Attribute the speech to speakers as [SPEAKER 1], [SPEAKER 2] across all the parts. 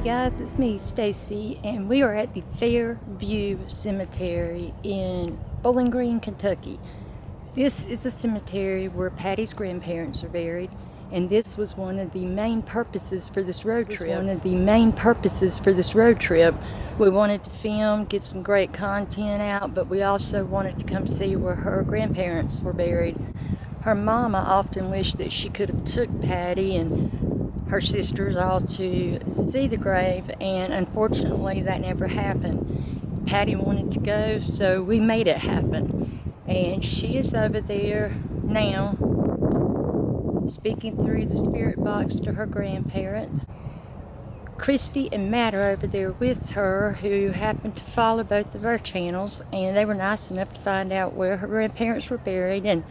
[SPEAKER 1] guys, it's me, Stacy, and we are at the Fairview Cemetery in Bowling Green, Kentucky. This is a cemetery where Patty's grandparents are buried, and this was one of the main purposes for this road trip. We wanted to film, get some great content out, but we also wanted to come see where her grandparents were buried. Her mama often wished that she could have took Patty and her sisters all to see the grave, and unfortunately that never happened. Patty wanted to go, so we made it happen. And she is over there now, speaking through the spirit box to her grandparents. Christy and Matt are over there with her, who happened to follow both of our channels, and they were nice enough to find out where her grandparents were buried, and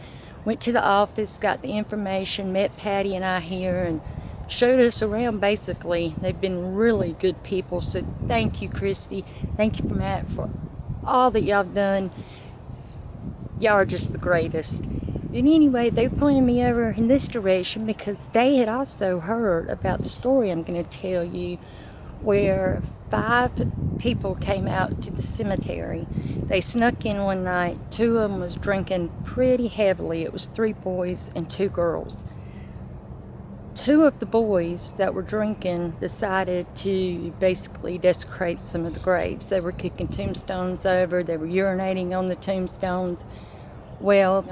[SPEAKER 1] went to the office, got the information, met Patty and I here, and showed us around. Basically, they've been really good people, so thank you, Christy, thank you, Matt, for all that y'all have done. Y'all are just the greatest. But anyway, they pointed me over in this direction because they had also heard about the story I'm going to tell you, where 5 people came out to the cemetery. They snuck in one night. 2 of them was drinking pretty heavily. It was 3 boys and 2 girls. 2 of the boys that were drinking decided to basically desecrate some of the graves. They were kicking tombstones over. They were urinating on the tombstones. Well,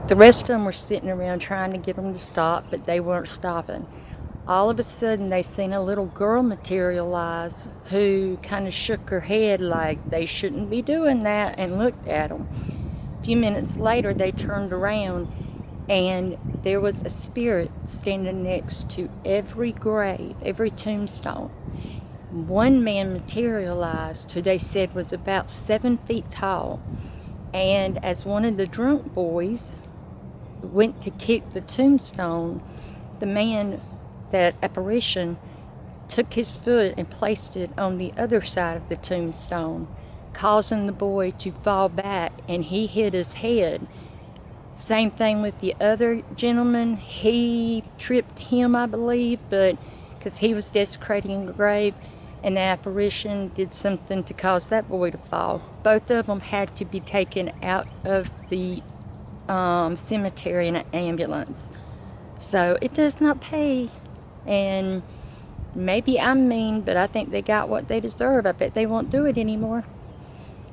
[SPEAKER 1] the rest of them were sitting around trying to get them to stop, but they weren't stopping. All of a sudden, they seen a little girl materialize who kind of shook her head like they shouldn't be doing that, and looked at them. A few minutes later, they turned around, and there was a spirit standing next to every grave, every tombstone. One man materialized who they said was about 7 feet tall, and as one of the drunk boys went to kick the tombstone, the man, that apparition, took his foot and placed it on the other side of the tombstone, causing the boy to fall back, and he hit his head. Same thing with the other gentleman. He tripped him, I believe, but because he was desecrating the grave, and the apparition did something to cause that boy to fall. Both of them had to be taken out of the cemetery in an ambulance. So it does not pay, and maybe I'm mean, but I think they got what they deserve. I bet they won't do it anymore.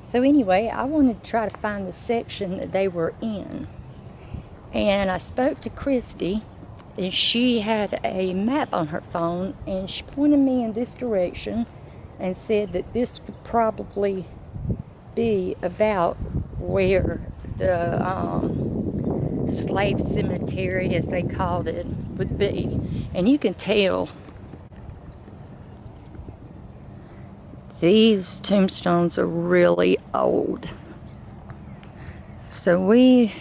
[SPEAKER 1] So anyway, I wanted to try to find the section that they were in. And I spoke to Christy, and she had a map on her phone, and she pointed me in this direction and said that this would probably be about where the slave cemetery, as they called it, would be. And you can tell these tombstones are really old, so we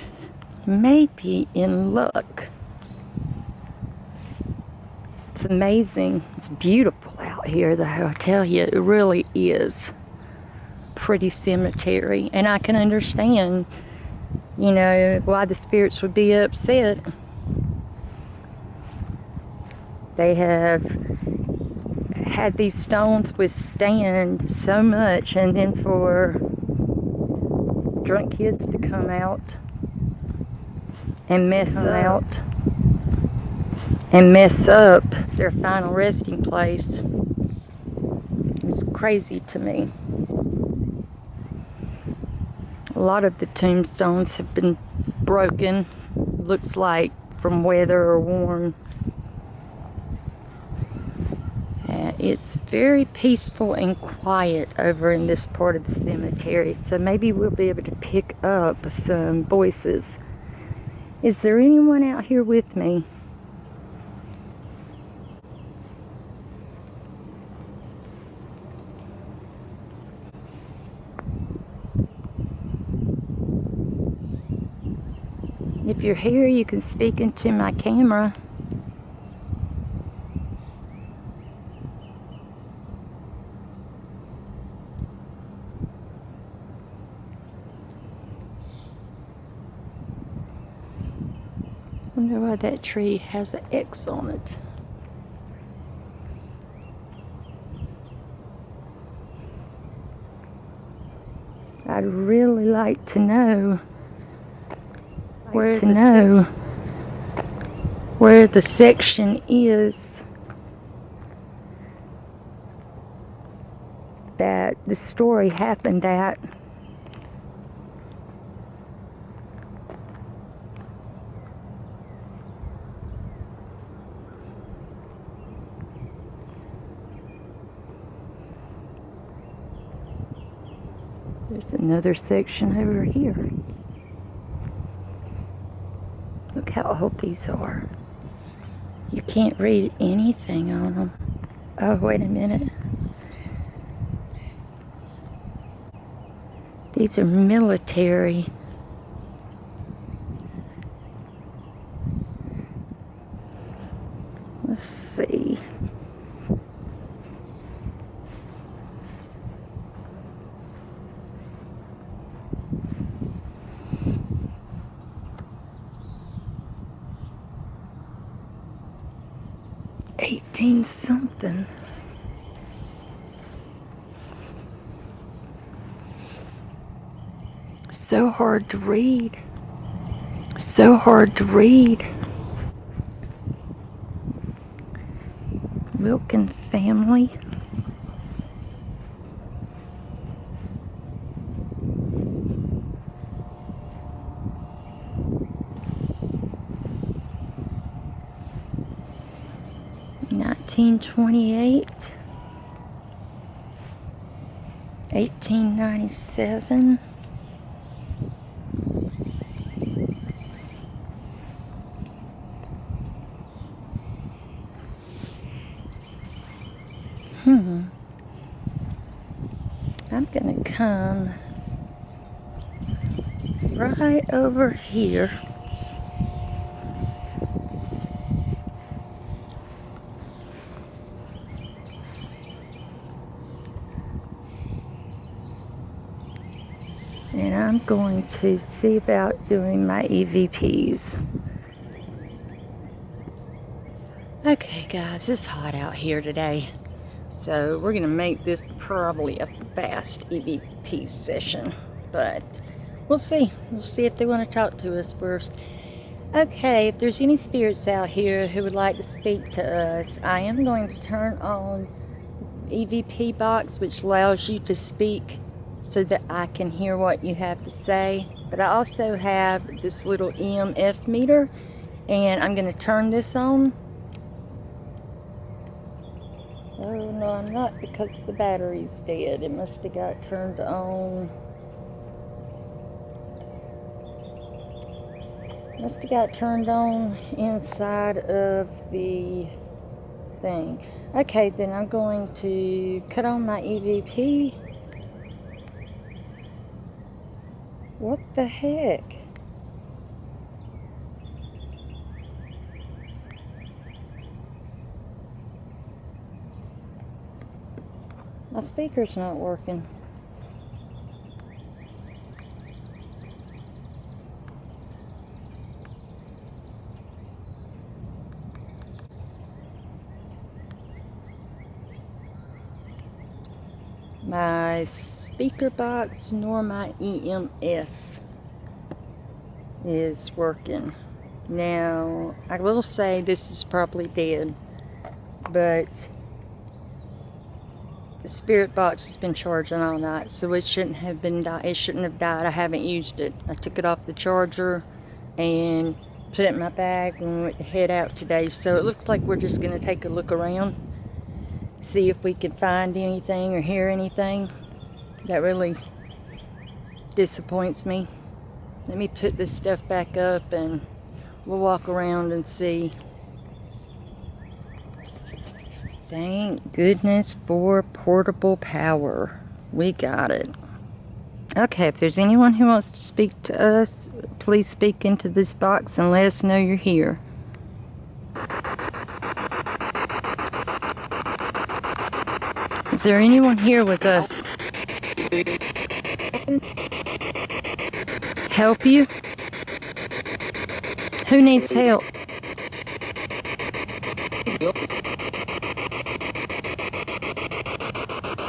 [SPEAKER 1] may be in luck. It's amazing. It's beautiful out here, though. I tell you, it really is pretty cemetery, and I can understand, you know, why the spirits would be upset. They have had these stones withstand so much, and then for drunk kids to come out and mess up their final resting place is crazy to me. A lot of the tombstones have been broken, looks like, from weather or worn. It's very peaceful and quiet over in this part of the cemetery, so maybe we'll be able to pick up some voices. Is there anyone out here with me? If you're here, you can speak into my camera. I wonder why that tree has an X on it. I'd really like to know where the section is that the story happened at. There's another section over here. Look how old these are. You can't read anything on them. Oh, wait a minute. These are military. Let's see. Something. So hard to read. So hard to read. Wilkin family. $1928, 1897, I'm gonna come right over here. And I'm going to see about doing my EVPs. Okay guys, it's hot out here today. So we're gonna make this probably a fast EVP session. But we'll see. We'll see if they want to talk to us first. Okay, if there's any spirits out here who would like to speak to us, I am going to turn on EVP box, which allows you to speak so that I can hear what you have to say. But I also have this little EMF meter, and I'm going to turn this on. Oh no, I'm not, because the battery's dead. It must have got turned on. Must have got turned on inside of the thing. Okay, then I'm going to cut on my EVP. What the heck? My speaker's not working. My speaker box nor my EMF is working. Now, I will say this is probably dead, but the spirit box has been charging all night, so it shouldn't have died. I haven't used it. I took it off the charger and put it in my bag when we went to head out today. So it looks like we're just going to take a look around, see if we can find anything or hear anything. That really disappoints me. Let me put this stuff back up and we'll walk around and see. Thank goodness for portable power. We got it. Okay, if there's anyone who wants to speak to us, please speak into this box and let us know you're here. Is there anyone here with us? Help you? Who needs help?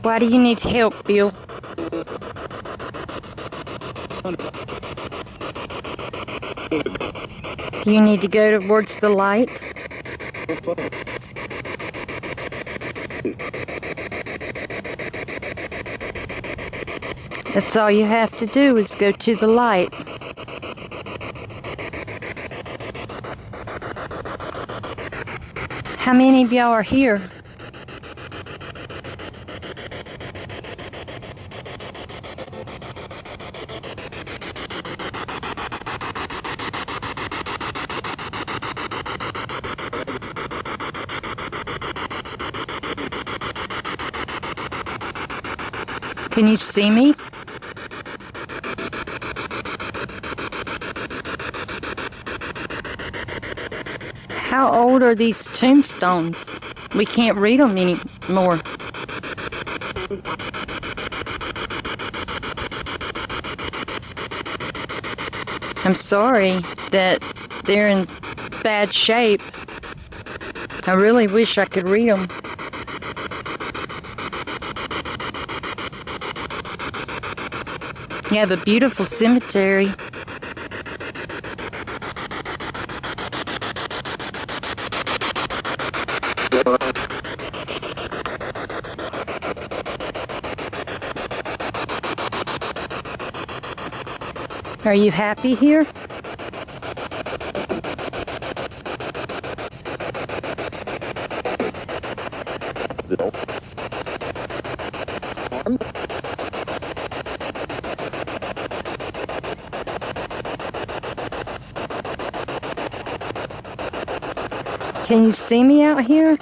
[SPEAKER 1] Why do you need help, Bill? Do you need to go towards the light? That's all you have to do is go to the light. How many of y'all are here? Can you see me? How old are these tombstones? We can't read them anymore. I'm sorry that they're in bad shape. I really wish I could read them. You have a beautiful cemetery. Are you happy here? Can you see me out here?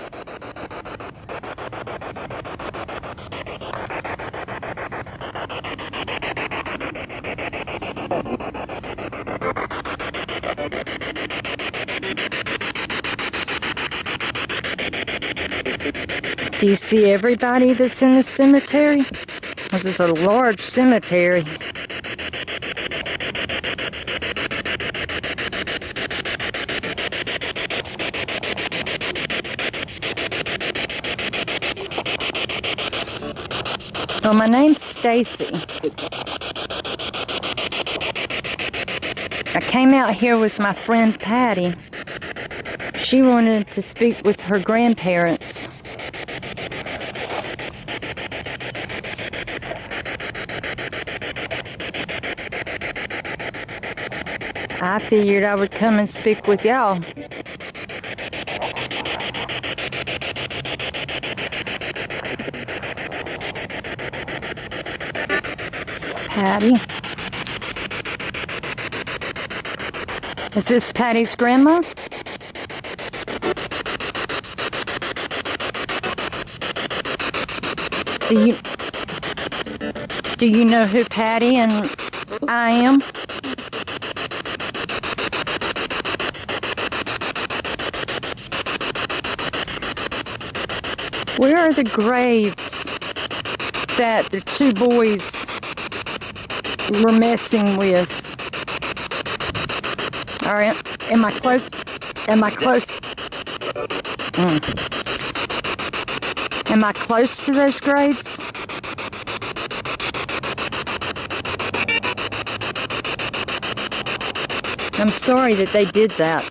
[SPEAKER 1] Do you see everybody that's in the cemetery? This is a large cemetery. Well, my name's Stacy. I came out here with my friend Patty. She wanted to speak with her grandparents. I figured I would come and speak with y'all. Patty. Is this Patty's grandma? Do you know who Patty and I am? Where are the graves that the two boys were messing with? All right, am I close? Am I close? Am I close to those graves? I'm sorry that they did that.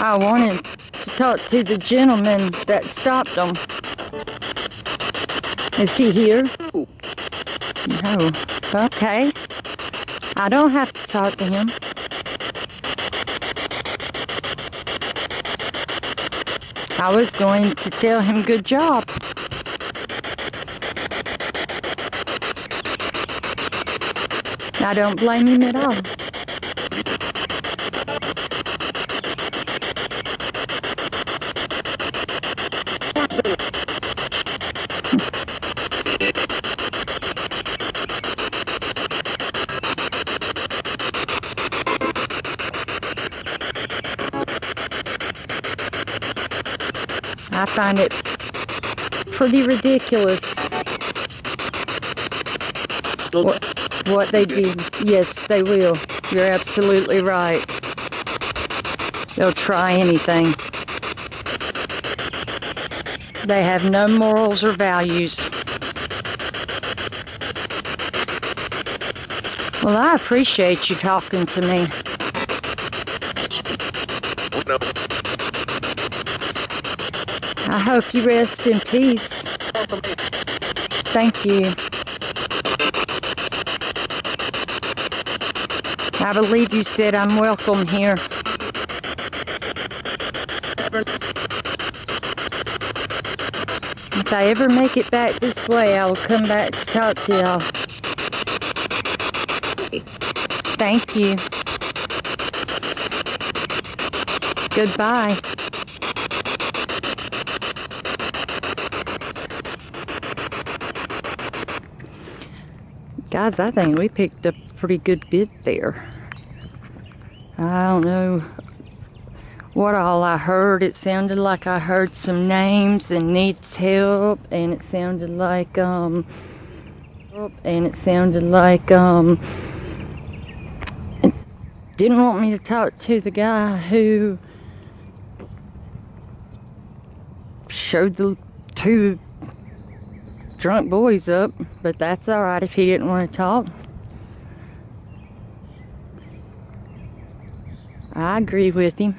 [SPEAKER 1] I wanted to talk to the gentleman that stopped them. Is he here? No. Okay. I don't have to talk to him. I was going to tell him good job. I don't blame him at all. I find it pretty ridiculous what they do. Yes, they will. You're absolutely right. They'll try anything. They have no morals or values. Well, I appreciate you talking to me.
[SPEAKER 2] No.
[SPEAKER 1] I hope you rest in peace. Thank you. I believe you said I'm welcome here. If I ever make it back this way, I will come back to talk to y'all. Thank you. Goodbye. Guys, I think we picked up a pretty good bit there. I don't know what all I heard. It sounded like I heard some names and needs help, and it sounded like didn't want me to talk to the guy who showed the two drunk boys up, but that's all right if he didn't want to talk. I agree with him.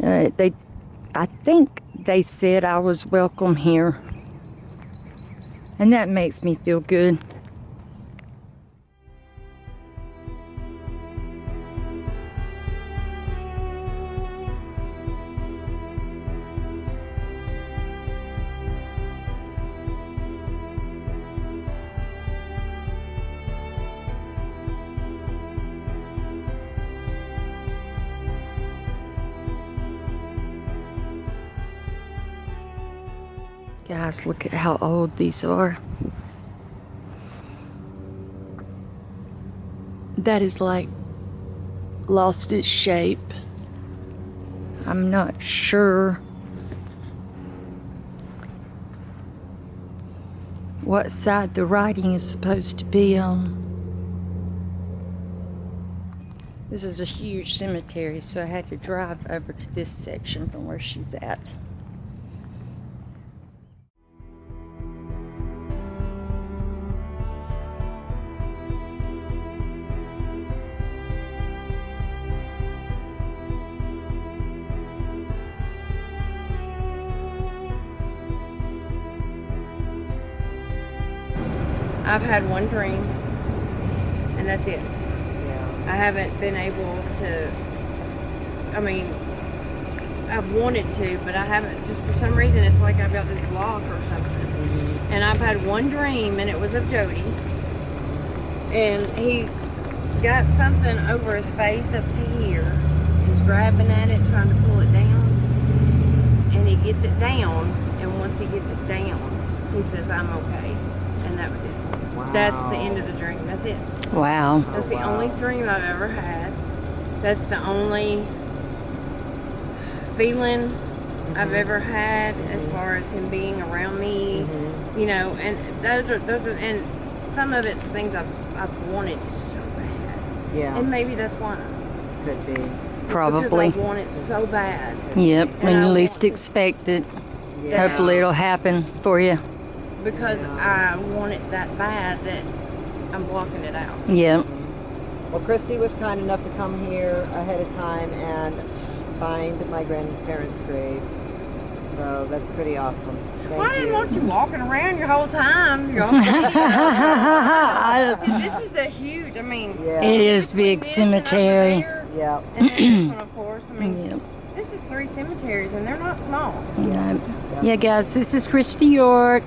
[SPEAKER 1] I think they said I was welcome here, and that makes me feel good. Guys, look at how old these are. That is like lost its shape. I'm not sure what side the writing is supposed to be on. This is a huge cemetery, so I had to drive over to this section from where she's at.
[SPEAKER 3] I've had one dream, and that's it.
[SPEAKER 4] Yeah.
[SPEAKER 3] I haven't been able to, I mean, I've wanted to, but I haven't, just for some reason, it's like I've got this block or something.
[SPEAKER 4] Mm-hmm.
[SPEAKER 3] And I've had one dream, and it was of Jody. And he's got something over his face up to here. He's grabbing at it, trying to pull it down. And he gets it down, and once he gets it down, he says, "I'm okay." And that was it.
[SPEAKER 4] Wow.
[SPEAKER 3] That's the end of the dream. That's it.
[SPEAKER 1] Wow.
[SPEAKER 3] That's the only dream I've ever had. That's the only feeling I've ever had as far as him being around me. You know, and those are, and some of it's things I've wanted so bad.
[SPEAKER 4] Yeah.
[SPEAKER 3] And maybe that's why.
[SPEAKER 4] Could be.
[SPEAKER 1] Probably.
[SPEAKER 3] Because I want it so bad.
[SPEAKER 1] Yep,
[SPEAKER 3] And
[SPEAKER 1] when
[SPEAKER 3] I
[SPEAKER 1] you
[SPEAKER 3] want
[SPEAKER 1] least
[SPEAKER 3] to-
[SPEAKER 1] expect it.
[SPEAKER 4] Yeah.
[SPEAKER 1] Hopefully it'll happen for you.
[SPEAKER 3] Because I want it that bad that I'm blocking it out.
[SPEAKER 1] Yep.
[SPEAKER 4] Well, Christy was kind enough to come here ahead of time and find my grandparents' graves. So that's pretty awesome.
[SPEAKER 3] Well, I didn't
[SPEAKER 4] you.
[SPEAKER 3] want you walking around your whole time. Your whole this is a huge, I mean,
[SPEAKER 4] Yeah.
[SPEAKER 1] It is
[SPEAKER 3] between
[SPEAKER 1] big
[SPEAKER 3] this and over
[SPEAKER 1] cemetery.
[SPEAKER 3] there,
[SPEAKER 4] Yeah.
[SPEAKER 3] and then this one, of course. I mean,
[SPEAKER 1] Yep.
[SPEAKER 3] this is 3 cemeteries, and they're not small.
[SPEAKER 1] Yeah, guys, this is Christy York,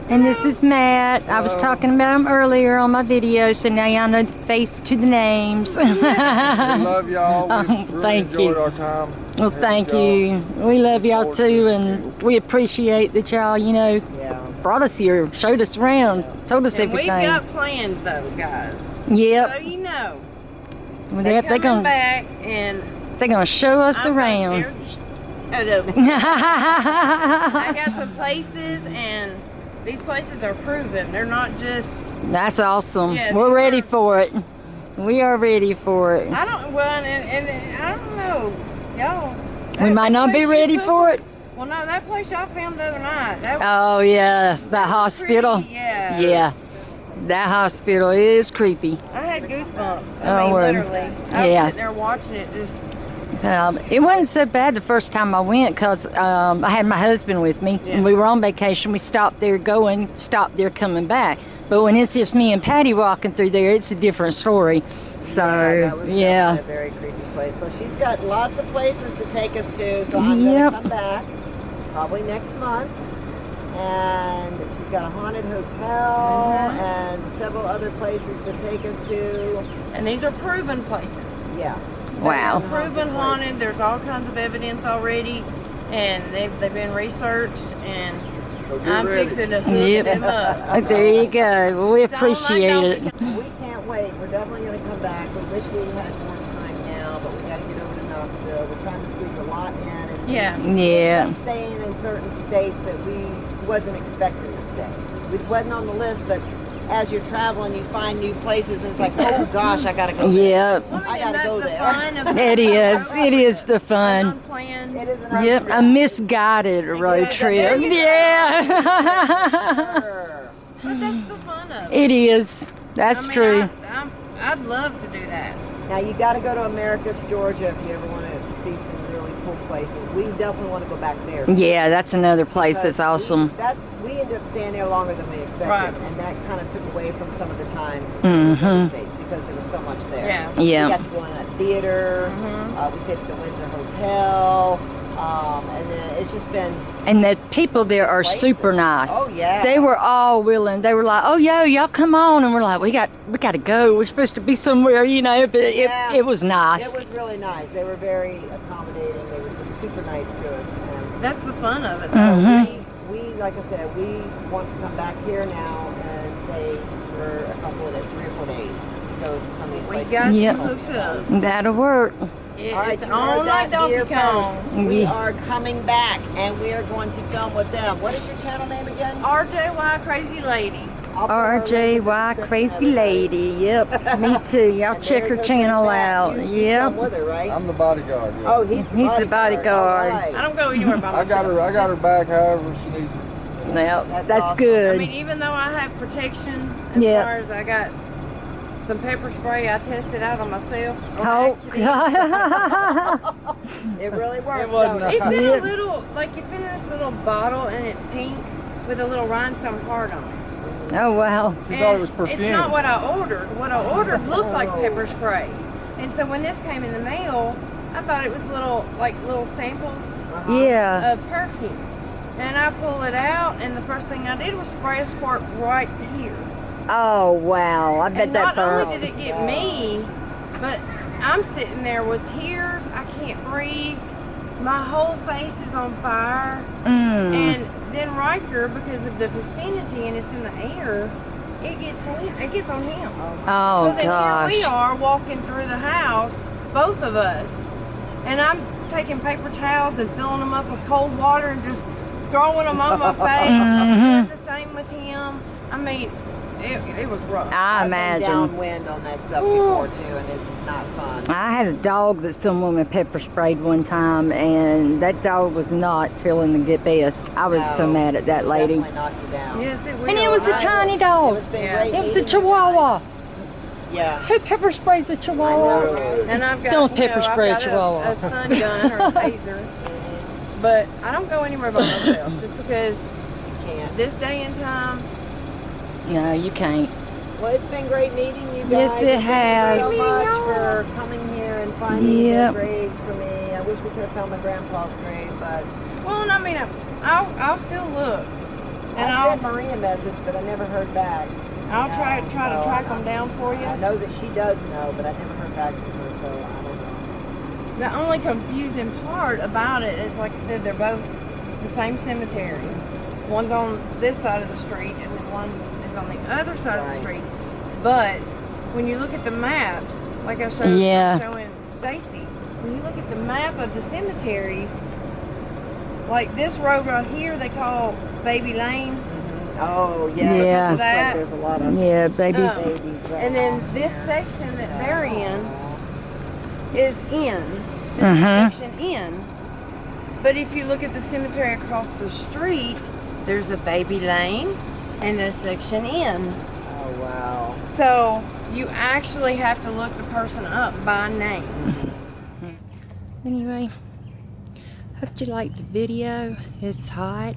[SPEAKER 1] and this is Matt. I was talking about him earlier on my video, so now y'all know the face to the names.
[SPEAKER 2] We love y'all. We
[SPEAKER 1] Oh,
[SPEAKER 2] really
[SPEAKER 1] thank
[SPEAKER 2] enjoyed
[SPEAKER 1] you.
[SPEAKER 2] our time.
[SPEAKER 1] Well, thank you. We love y'all too, and we appreciate that y'all, you know,
[SPEAKER 4] Yeah.
[SPEAKER 1] brought us here, showed us around, told us
[SPEAKER 3] And we've
[SPEAKER 1] everything.
[SPEAKER 3] got plans, though, guys.
[SPEAKER 1] Yep.
[SPEAKER 3] So you know,
[SPEAKER 1] Well,
[SPEAKER 3] they're
[SPEAKER 1] they're
[SPEAKER 3] coming
[SPEAKER 1] gonna
[SPEAKER 3] back, and
[SPEAKER 1] they're gonna show us
[SPEAKER 3] I'm gonna
[SPEAKER 1] around.
[SPEAKER 3] scare the shit out of them. I got some places, and these places are proven. They're not just.
[SPEAKER 1] That's awesome.
[SPEAKER 3] Yeah,
[SPEAKER 1] We're
[SPEAKER 3] these
[SPEAKER 1] ready
[SPEAKER 3] are-
[SPEAKER 1] for it. We are ready for it.
[SPEAKER 3] I don't. Well, and I don't know, y'all.
[SPEAKER 1] We might not be ready for it.
[SPEAKER 3] Well, no, that place y'all filmed the other night.
[SPEAKER 1] Oh yeah, the
[SPEAKER 3] was
[SPEAKER 1] hospital.
[SPEAKER 3] creepy, yeah.
[SPEAKER 1] Yeah, that hospital is creepy.
[SPEAKER 3] I had goosebumps.
[SPEAKER 1] Oh,
[SPEAKER 3] I mean,
[SPEAKER 1] well,
[SPEAKER 3] literally. I was
[SPEAKER 1] yeah.
[SPEAKER 3] sitting there watching it just.
[SPEAKER 1] It wasn't so bad the first time I went because I had my husband with me and we were on vacation. We stopped there going, stopped there coming back. But when it's just me and Patty walking through there, it's a different story. So,
[SPEAKER 4] that was
[SPEAKER 1] yeah.
[SPEAKER 4] definitely a very creepy place. So she's got lots of places to take us to. So I'm going to come back probably next month. And she's got a haunted hotel and several other places to take us to.
[SPEAKER 3] And these are proven places.
[SPEAKER 4] Yeah.
[SPEAKER 1] Wow.
[SPEAKER 3] Proven haunted. There's all kinds of evidence already, and they've been researched, and
[SPEAKER 2] So get
[SPEAKER 3] I'm
[SPEAKER 2] ready.
[SPEAKER 3] fixing to hook them up.
[SPEAKER 1] There you go. Well, we appreciate it.
[SPEAKER 4] We can't wait. We're definitely going to come back. We wish we had more time now, but we got to get over to Knoxville. We're trying to squeeze a lot in. And
[SPEAKER 1] Yeah.
[SPEAKER 4] staying in certain states that we wasn't expecting to stay. We wasn't on the list, but as you're traveling, you find new places, and it's like, oh gosh, I got to go there.
[SPEAKER 1] Yep.
[SPEAKER 4] I got to go there.
[SPEAKER 1] It is. It is the fun.
[SPEAKER 3] Unplanned.
[SPEAKER 4] It is an
[SPEAKER 1] Yep, a misguided road trip. Yeah.
[SPEAKER 4] Sure.
[SPEAKER 3] But that's the fun of it.
[SPEAKER 1] It is. That's true.
[SPEAKER 3] I'd love to do that.
[SPEAKER 4] Now you got to go to Americus, Georgia, if you ever want to see some really cool places. We definitely want to go back there.
[SPEAKER 1] Yeah, that's another place that's awesome.
[SPEAKER 4] We ended up staying there longer than we expected,
[SPEAKER 3] Right.
[SPEAKER 4] and that kind of took away from some of the times in some of the states because there was so much there.
[SPEAKER 3] Yeah.
[SPEAKER 1] Yeah.
[SPEAKER 4] We got to go in that theater. We stayed at the Windsor Hotel, and then it's just been.
[SPEAKER 1] And the people there are
[SPEAKER 4] places.
[SPEAKER 1] super nice.
[SPEAKER 4] Oh yeah.
[SPEAKER 1] They were all willing. They were like, "Oh, yo, y'all come on," and we're like, "We got to go. We're supposed to be somewhere, you know." But
[SPEAKER 4] Yeah.
[SPEAKER 1] it was nice.
[SPEAKER 4] It was really nice. They were very accommodating. They were just super nice to us. And
[SPEAKER 3] That's the fun of it.
[SPEAKER 4] we, like I said, we want to come back here now and stay for a couple of 3 or 4 days to go to some of these
[SPEAKER 3] We
[SPEAKER 4] places.
[SPEAKER 3] got
[SPEAKER 1] Yep.
[SPEAKER 3] you hooked up.
[SPEAKER 1] That'll work.
[SPEAKER 3] It,
[SPEAKER 4] All right,
[SPEAKER 3] it's
[SPEAKER 4] you heard
[SPEAKER 3] on like
[SPEAKER 4] that
[SPEAKER 3] Donkey
[SPEAKER 4] here
[SPEAKER 3] Kong.
[SPEAKER 4] first. We
[SPEAKER 1] Yeah.
[SPEAKER 4] are coming back, and we are going to film with them. What is your channel name again?
[SPEAKER 3] RJY Crazy Lady.
[SPEAKER 4] I'll put her link in the
[SPEAKER 1] RJY
[SPEAKER 4] description,
[SPEAKER 1] Crazy
[SPEAKER 4] everybody.
[SPEAKER 1] Lady. Yep, me too. Y'all
[SPEAKER 4] And
[SPEAKER 1] check
[SPEAKER 4] there's
[SPEAKER 1] her channel
[SPEAKER 4] friend Matt.
[SPEAKER 1] out.
[SPEAKER 4] You come
[SPEAKER 1] Yep.
[SPEAKER 4] with her, right?
[SPEAKER 2] I'm the bodyguard. Yeah.
[SPEAKER 4] Oh, he's
[SPEAKER 1] the bodyguard.
[SPEAKER 4] All right.
[SPEAKER 3] I don't go anywhere by myself.
[SPEAKER 2] I got her back however she needs it.
[SPEAKER 1] Yep,
[SPEAKER 4] That's
[SPEAKER 1] that's
[SPEAKER 4] awesome.
[SPEAKER 1] good.
[SPEAKER 3] I mean, even though I have protection, as
[SPEAKER 1] Yeah.
[SPEAKER 3] far as I got some pepper spray, I tested out on myself. On
[SPEAKER 1] Oh,
[SPEAKER 3] accident.
[SPEAKER 4] It really works.
[SPEAKER 2] It wasn't
[SPEAKER 4] don't
[SPEAKER 2] a-
[SPEAKER 3] It's in
[SPEAKER 1] Yeah.
[SPEAKER 3] a little, like it's in this little bottle, and it's pink with a little rhinestone heart on it.
[SPEAKER 1] Oh wow.
[SPEAKER 2] She thought it
[SPEAKER 3] And
[SPEAKER 2] was perfume.
[SPEAKER 3] It's not what I ordered. What I ordered looked like pepper spray, and so when this came in the mail, I thought it was little samples
[SPEAKER 1] Yeah.
[SPEAKER 3] of perfume. And I pull it out, and the first thing I did was spray a squirt right here.
[SPEAKER 1] Oh wow. I bet
[SPEAKER 3] And
[SPEAKER 1] that
[SPEAKER 3] not only
[SPEAKER 1] burned.
[SPEAKER 3] did it get me, but I'm sitting there with tears. I can't breathe. My whole face is on fire.
[SPEAKER 1] Mm.
[SPEAKER 3] And then Riker, because of the vicinity and it's in the air, it gets on him.
[SPEAKER 1] Oh
[SPEAKER 3] So then
[SPEAKER 1] gosh.
[SPEAKER 3] here we are walking through the house, both of us, and I'm taking paper towels and filling them up with cold water and just throwing them on my face.
[SPEAKER 1] Mhm.
[SPEAKER 3] Doing the same with him. I mean, it was rough.
[SPEAKER 1] I
[SPEAKER 4] I've been
[SPEAKER 1] imagine.
[SPEAKER 4] downwind on that stuff before too, and it's not fun.
[SPEAKER 1] I had a dog that some woman pepper sprayed one time, and that dog was not feeling the good best. I was so
[SPEAKER 4] No,
[SPEAKER 1] mad at that lady.
[SPEAKER 4] Definitely knock you down.
[SPEAKER 3] Yes, it will.
[SPEAKER 1] And it was a tiny
[SPEAKER 4] It
[SPEAKER 1] dog.
[SPEAKER 4] was been
[SPEAKER 3] Yeah.
[SPEAKER 4] great
[SPEAKER 1] It was a
[SPEAKER 4] meeting you
[SPEAKER 1] Chihuahua.
[SPEAKER 4] guys. Yeah.
[SPEAKER 1] Who pepper sprays a Chihuahua?
[SPEAKER 3] And I've got,
[SPEAKER 1] Don't
[SPEAKER 3] you know,
[SPEAKER 1] pepper
[SPEAKER 3] I've
[SPEAKER 1] spray a
[SPEAKER 3] got
[SPEAKER 1] Chihuahua.
[SPEAKER 3] a stun gun or a taser. But I don't go anywhere by myself just because
[SPEAKER 4] Can't.
[SPEAKER 3] this day and time.
[SPEAKER 1] No, you can't.
[SPEAKER 4] Well, it's been great meeting you guys.
[SPEAKER 1] Yes, it has.
[SPEAKER 4] Thank you so much for coming here and finding
[SPEAKER 1] Yep.
[SPEAKER 4] the graves for me. I wish we could have found my grandpa's grave, but
[SPEAKER 3] Well, and I mean, I'll still look, and
[SPEAKER 4] I
[SPEAKER 3] I'll
[SPEAKER 4] sent Marie a message, but I never heard back.
[SPEAKER 3] try to
[SPEAKER 4] So
[SPEAKER 3] track them down for you.
[SPEAKER 4] I know that she does know, but I never heard back from her, so I don't know.
[SPEAKER 3] The only confusing part about it is, like I said, they're both the same cemetery. One's on this side of the street, and then one is on the other side of the
[SPEAKER 4] Right.
[SPEAKER 3] street. But when you look at the maps, like I showed,
[SPEAKER 1] Yeah.
[SPEAKER 3] showing Stacy, when you look at the map of the cemeteries, like this road right here, they call Baby Lane.
[SPEAKER 4] Oh, yeah.
[SPEAKER 1] Yeah.
[SPEAKER 4] Looks like
[SPEAKER 3] That-
[SPEAKER 4] there's a lot of
[SPEAKER 1] Yeah, babies.
[SPEAKER 3] Oh.
[SPEAKER 4] babies.
[SPEAKER 3] And then this section that they're in is in. This
[SPEAKER 1] Mhm.
[SPEAKER 3] section in. But if you look at the cemetery across the street, there's a baby lane and a section in.
[SPEAKER 4] Oh, wow.
[SPEAKER 3] So you actually have to look the person up by name.
[SPEAKER 1] Anyway, hope you liked the video. It's hot.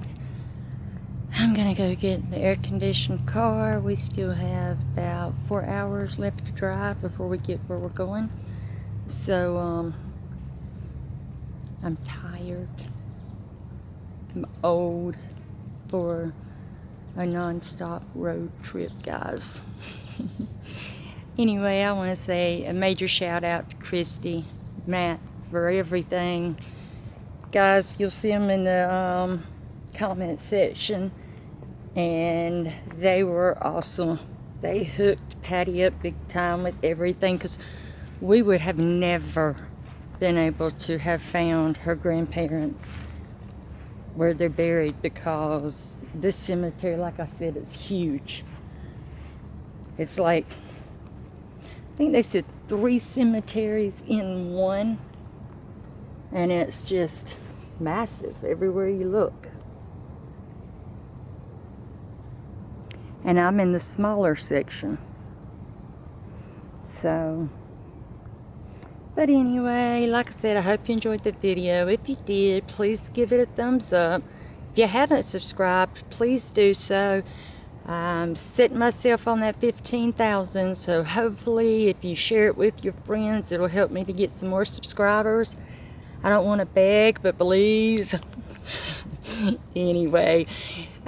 [SPEAKER 1] I'm gonna go get the air-conditioned car. We still have about 4 hours left to drive before we get where we're going. So, I'm tired. I'm old for a non-stop road trip, guys. Anyway, I want to say a major shout out to Christy, Matt, for everything. Guys, you'll see them in the comment section, and they were awesome. They hooked Patty up big time with everything, because we would have never been able to have found her grandparents where they're buried, because this cemetery, like I said, is huge. It's like, I think they said 3 cemeteries in one, and it's just massive everywhere you look. And I'm in the smaller section. So, but anyway, like I said, I hope you enjoyed the video. If you did, please give it a thumbs up. If you haven't subscribed, please do so. I'm setting myself on that 15,000, so hopefully if you share it with your friends, it'll help me to get some more subscribers. I don't want to beg, but please. Anyway,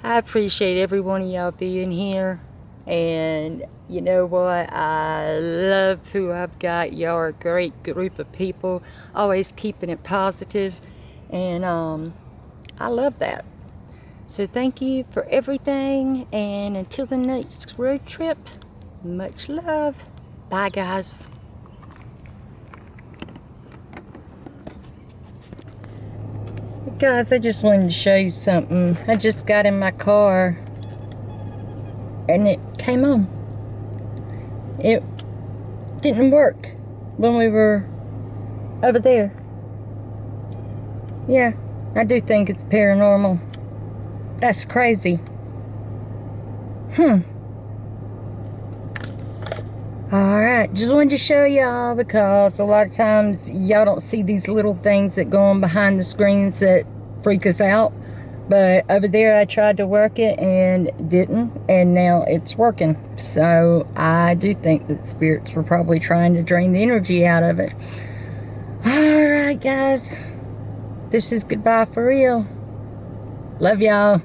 [SPEAKER 1] I appreciate every one of y'all being here, and you know what, I love who I've got. Y'all are a great group of people, always keeping it positive, and I love that. So thank you for everything, and until the next road trip, much love. Bye, guys. Guys, I just wanted to show you something. I just got in my car and it came on. It didn't work when we were over there. Yeah, I do think it's paranormal. That's crazy. Alright, just wanted to show y'all, because a lot of times y'all don't see these little things that go on behind the screens that freak us out. But over there I tried to work it and didn't, and now it's working. So I do think that spirits were probably trying to drain the energy out of it. Alright guys, this is goodbye for real. Love y'all.